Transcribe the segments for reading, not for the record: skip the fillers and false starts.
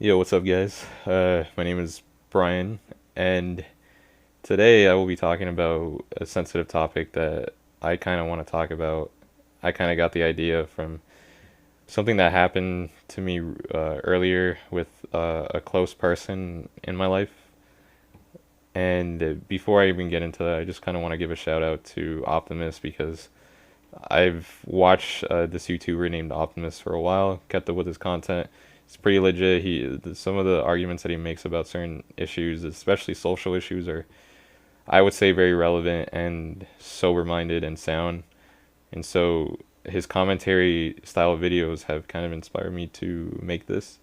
Yo, what's up, guys? My name is Brian, and today I will be talking about a sensitive topic that I kind of want to talk about. I kind of got the idea from something that happened to me earlier with a close person in my life. And before I even get into that, I just kind of want to give a shout out to Optimus because I've watched this YouTuber named Optimus for a while, kept up with his content. It's pretty legit. Some of the arguments that he makes about certain issues, especially social issues, are, I would say, very relevant and sober-minded and sound. And so his commentary style videos have kind of inspired me to make this.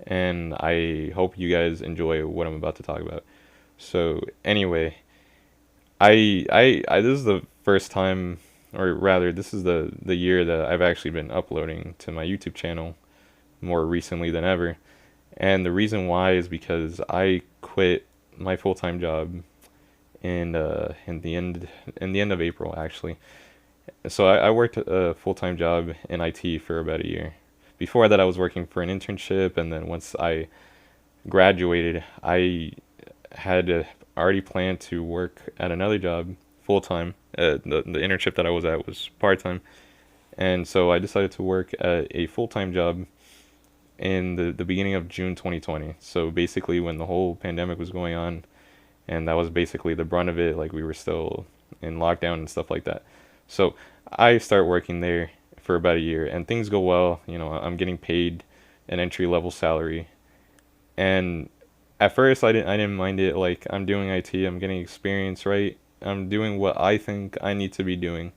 And I hope you guys enjoy what I'm about to talk about. So anyway, this is the first time, or rather, this is the year that I've actually been uploading to my YouTube channel more recently than ever. And the reason why is because I quit my full-time job in the end of April actually. So I worked a full-time job in IT for about a year. Before that, I was working for an internship, and then once I graduated, I had already planned to work at another job full time. The internship that I was at was part time, and so I decided to work at a full time job in the beginning of June 2020. So basically, when the whole pandemic was going on, and that was basically the brunt of it, like we were still in lockdown and stuff like that. So I start working there for about a year, and things go well. I'm getting paid an entry level salary, and at first I didn't mind it. Like, I'm doing IT, I'm getting experience, right? I'm doing what I think I need to be doing,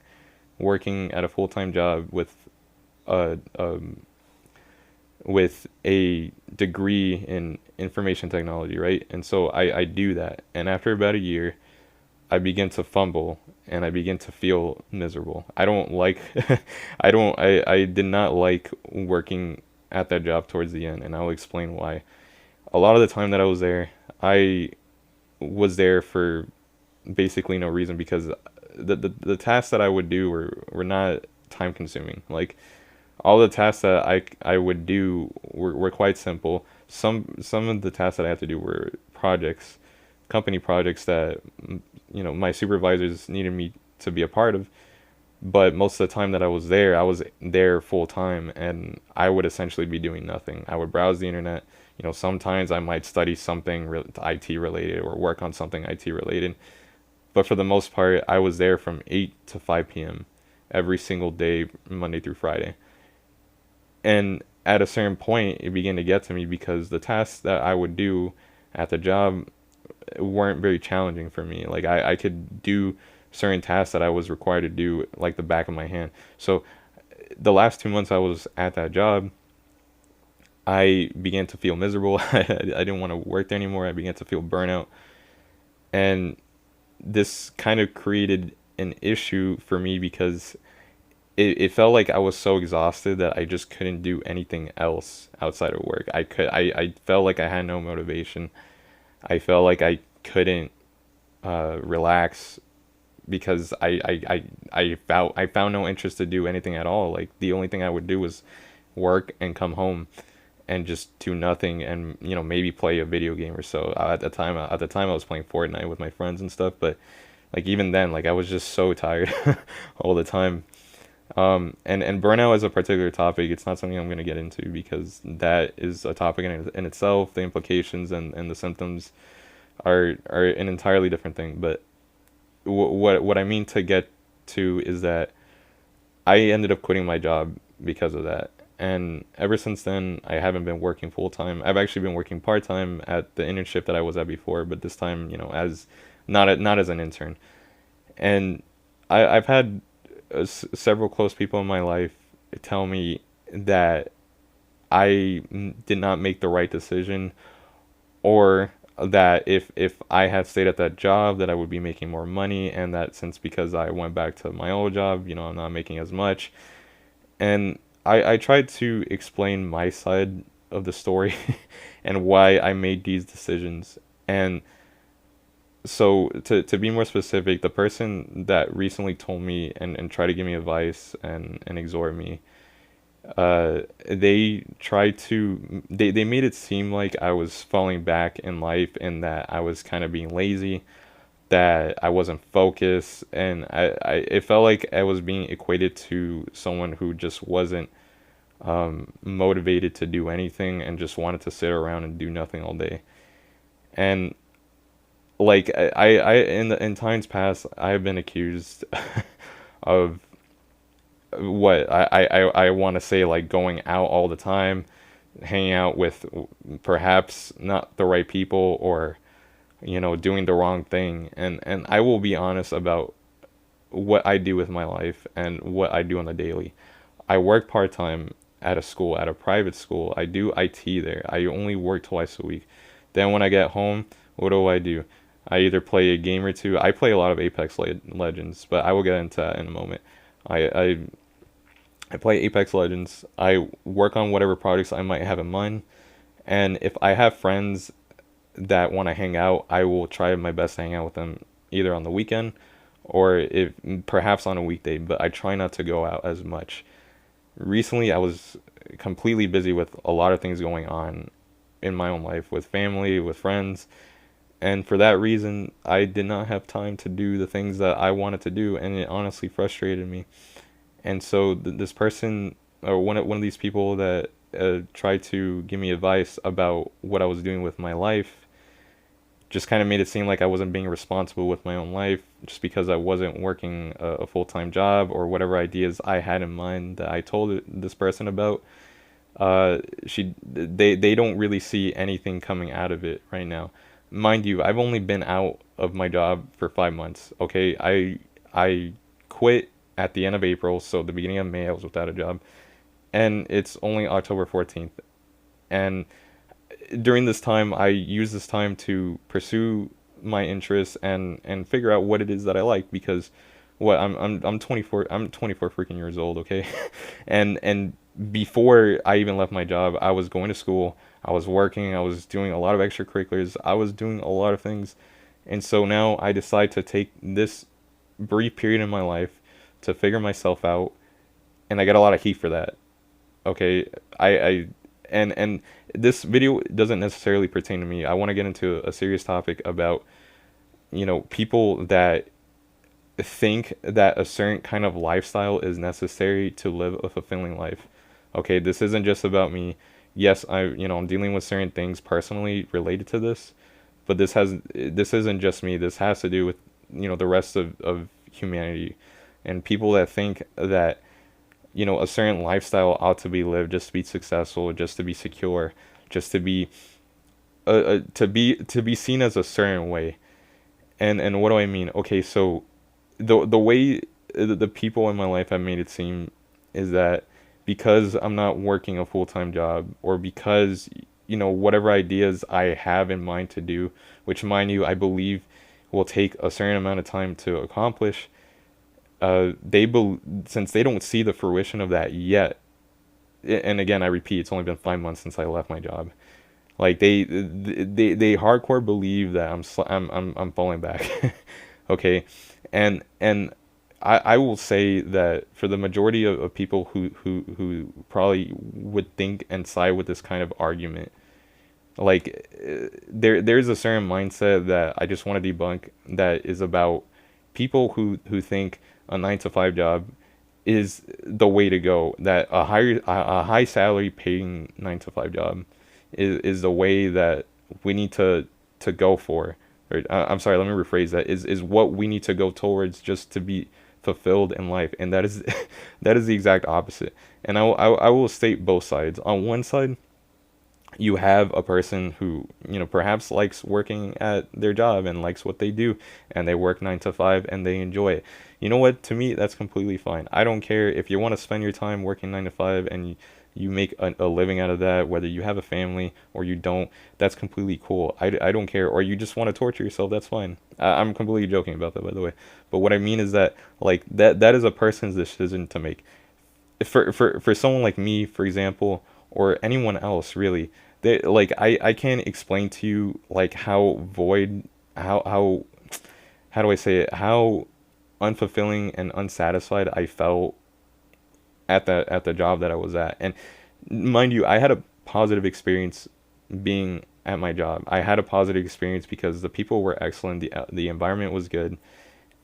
working at a full-time job a with a degree in information technology, right? And so I do that. And after about a year, I begin to fumble and I begin to feel miserable. I don't like I did not like working at that job towards the end, and I'll explain why. A lot of the time that I was there for basically no reason because the tasks that I would do were not time consuming. Like, all the tasks that I would do were quite simple. Some of the tasks that I had to do were projects, company projects that my supervisors needed me to be a part of. But most of the time that I was there full time, and I would essentially be doing nothing. I would browse the internet. Sometimes I might study something IT related or work on something IT related. But for the most part, I was there from 8 to 5 p.m. every single day, Monday through Friday. And at a certain point, it began to get to me because the tasks that I would do at the job weren't very challenging for me. Like, I could do certain tasks that I was required to do like the back of my hand. So the last 2 months I was at that job, I began to feel miserable. I didn't want to work there anymore. I began to feel burnout. And this kind of created an issue for me because it felt like I was so exhausted that I just couldn't do anything else outside of work. I felt like I had no motivation. I felt like I couldn't relax because I found no interest to do anything at all. Like, the only thing I would do was work and come home and just do nothing, and maybe play a video game or so. At the time I was playing Fortnite with my friends and stuff, but like, even then, like, I was just so tired all the time. And burnout is a particular topic. It's not something I'm going to get into because that is a topic in itself. The implications and the symptoms are an entirely different thing. But what I mean to get to is that I ended up quitting my job because of that. And ever since then, I haven't been working full time. I've actually been working part time at the internship that I was at before, but this time, as not as an intern. And I've had several close people in my life tell me that did not make the right decision, or that if I had stayed at that job, that I would be making more money, and that since because I went back to my old job, I'm not making as much. And I tried to explain my side of the story and why I made these decisions. And so, to be more specific, the person that recently told me and tried to give me advice and exhort me, they tried to they made it seem like I was falling back in life and that I was kind of being lazy, that I wasn't focused, and I it felt like I was being equated to someone who just wasn't motivated to do anything and just wanted to sit around and do nothing all day. And like in times past, I have been accused of what I want to say, like going out all the time, hanging out with perhaps not the right people, or doing the wrong thing. And I will be honest about what I do with my life and what I do on the daily. I work part-time at a school, at a private school. I do IT there. I only work twice a week. Then when I get home, what do? I either play a game or two. I play a lot of Legends, but I will get into that in a moment. I I play Apex Legends. I work on whatever projects I might have in mind. And if I have friends that want to hang out, I will try my best to hang out with them either on the weekend or if perhaps on a weekday, but I try not to go out as much. Recently, I was completely busy with a lot of things going on in my own life, with family, with friends, and for that reason, I did not have time to do the things that I wanted to do, and it honestly frustrated me. And so this person, or one of these people that tried to give me advice about what I was doing with my life, just kind of made it seem like I wasn't being responsible with my own life just because I wasn't working a full-time job or whatever ideas I had in mind that I told this person about. They don't really see anything coming out of it right now. Mind you, I've only been out of my job for 5 months. Okay, I quit at the end of April, so the beginning of May I was without a job, and it's only October 14th. And during this time, I use this time to pursue my interests and figure out what it is that I like, because I'm 24, I'm 24 freaking years old, okay? And before I even left my job, I was going to school, I was working, I was doing a lot of extracurriculars, I was doing a lot of things. And so now I decide to take this brief period in my life to figure myself out, and I get a lot of heat for that. Okay, I and this video doesn't necessarily pertain to me. I want to get into a serious topic about, people that think that a certain kind of lifestyle is necessary to live a fulfilling life. Okay, this isn't just about me. Yes, I'm dealing with certain things personally related to this, but this isn't just me. This has to do with, the rest of humanity, and people that think that, a certain lifestyle ought to be lived just to be successful, just to be secure, just to be seen as a certain way. And what do I mean? Okay, so the way the people in my life have made it seem is that because I'm not working a full-time job, or because whatever ideas I have in mind to do, which mind you I believe will take a certain amount of time to accomplish, since they don't see the fruition of that yet, and again I repeat, it's only been 5 months since I left my job. Like they hardcore believe that I'm falling back. Okay, and I will say that for the majority of people who probably would think and side with this kind of argument, like there's a certain mindset that I just want to debunk, that is about people who think a 9 to 5 job is the way to go, that a high salary paying 9 to 5 job is the way that we need to go for. Or, I'm sorry, let me rephrase that. Is what we need to go towards just to be fulfilled in life, and that is that is the exact opposite. And I will state both sides. On one side, you have a person who, perhaps likes working at their job and likes what they do, and they work 9 to 5 and they enjoy it. You know what? To me, that's completely fine. I don't care if you want to spend your time working 9 to 5 and you make a living out of that, whether you have a family or you don't. That's completely cool. I don't care. Or you just want to torture yourself. That's fine. I'm completely joking about that, by the way. But what I mean is that, like, that is a person's decision to make. For someone like me, for example, or anyone else really, they, like, I can't explain to you like how void, how do I say it, how unfulfilling and unsatisfied I felt at the job that I was at. And mind you, I had a positive experience being at my job. I had a positive experience because the people were excellent, the environment was good,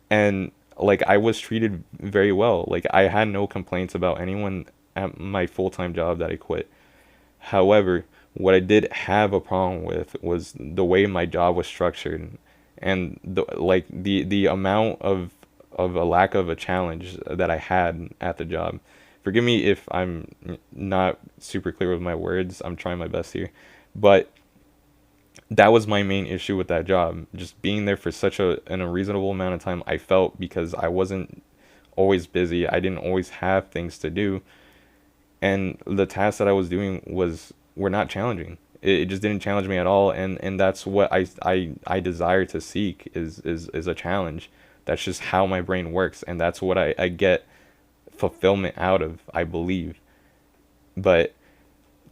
and like I was treated very well. Like I had no complaints about anyone at my full-time job that I quit. However, what I did have a problem with was the way my job was structured, and the amount of a lack of a challenge that I had at the job. Forgive me if I'm not super clear with my words. I'm trying my best here, but that was my main issue with that job. Just being there for such an unreasonable amount of time, I felt, because I wasn't always busy. I didn't always have things to do, and the tasks that I was doing were not challenging. It just didn't challenge me at all, and that's what I desire to seek is a challenge. That's just how my brain works, and that's what I get fulfillment out of, I believe. But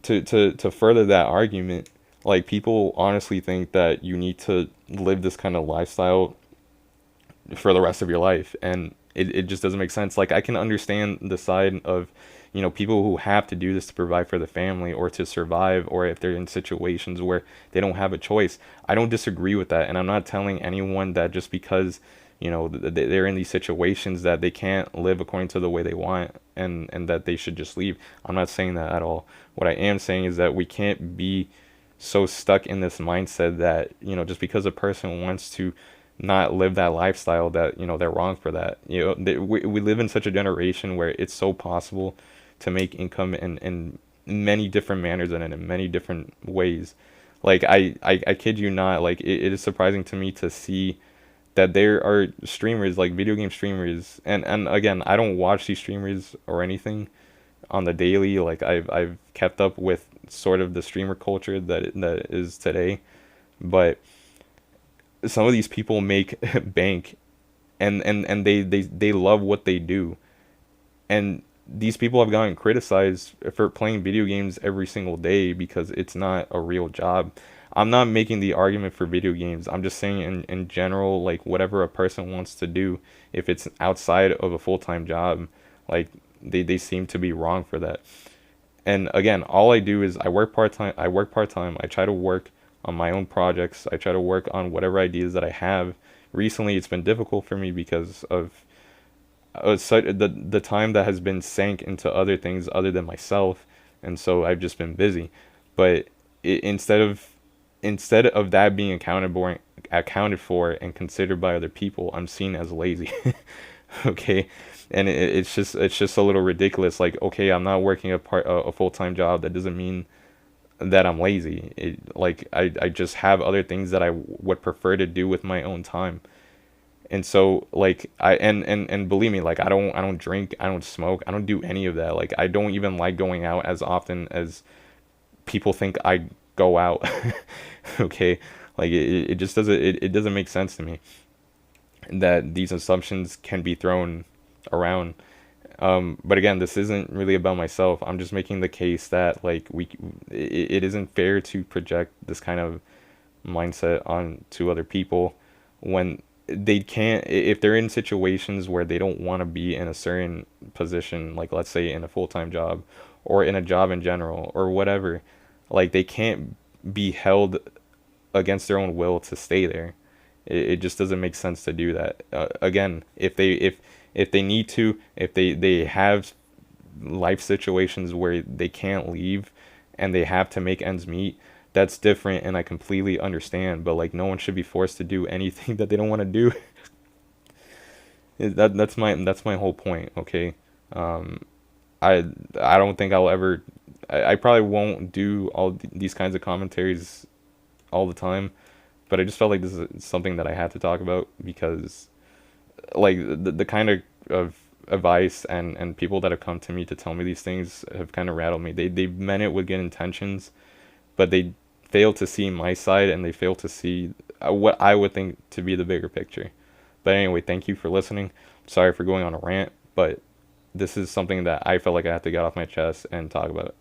to further that argument, like people honestly think that you need to live this kind of lifestyle for the rest of your life, and it just doesn't make sense. Like I can understand the side of, people who have to do this to provide for the family or to survive, or if they're in situations where they don't have a choice. I don't disagree with that, and I'm not telling anyone that just because they're in these situations that they can't live according to the way they want, and that they should just leave. I'm not saying that at all. What I am saying is that we can't be so stuck in this mindset that just because a person wants to not live that lifestyle, that they're wrong for that. We live in such a generation where it's so possible to make income in many different manners and in many different ways. Like I kid you not, like it is surprising to me to see that there are streamers, like video game streamers, and again, I don't watch these streamers or anything on the daily. Like I've kept up with sort of the streamer culture that is today, but some of these people make bank, and they love what they do, and these people have gotten criticized for playing video games every single day because it's not a real job. I'm not making the argument for video games. I'm just saying in general, like whatever a person wants to do, if it's outside of a full-time job, like they seem to be wrong for that. And again, all I do is I work part time. I try to work on my own projects. I try to work on whatever ideas that I have. Recently it's been difficult for me because of the time that has been sank into other things other than myself, and so I've just been busy. But instead of that being accounted for and considered by other people, I'm seen as lazy. Okay, and it's just a little ridiculous. Like, okay, I'm not working a full-time job. That doesn't mean that I'm lazy. Like I just have other things that I would prefer to do with my own time. And so like and believe me, like I don't drink, I don't smoke, I don't do any of that. Like I don't even like going out as often as people think I go out. Okay, like it just it doesn't make sense to me that these assumptions can be thrown around. But again, this isn't really about myself. I'm just making the case that like it isn't fair to project this kind of mindset on to other people when they can't, if they're in situations where they don't want to be in a certain position, like let's say in a full-time job or in a job in general or whatever, like they can't be held against their own will to stay there. It just doesn't make sense to do that. Again, if they need to, if they have life situations where they can't leave and they have to make ends meet, that's different, and I completely understand. But like, no one should be forced to do anything that they don't want to do. That's my whole point. Okay, I don't think I'll ever. I probably won't do all these kinds of commentaries all the time, but I just felt like this is something that I had to talk about because like the kind of advice and people that have come to me to tell me these things have kind of rattled me. They meant it with good intentions, but they fail to see my side, and they fail to see what I would think to be the bigger picture. But anyway, thank you for listening. Sorry for going on a rant, but this is something that I felt like I had to get off my chest and talk about.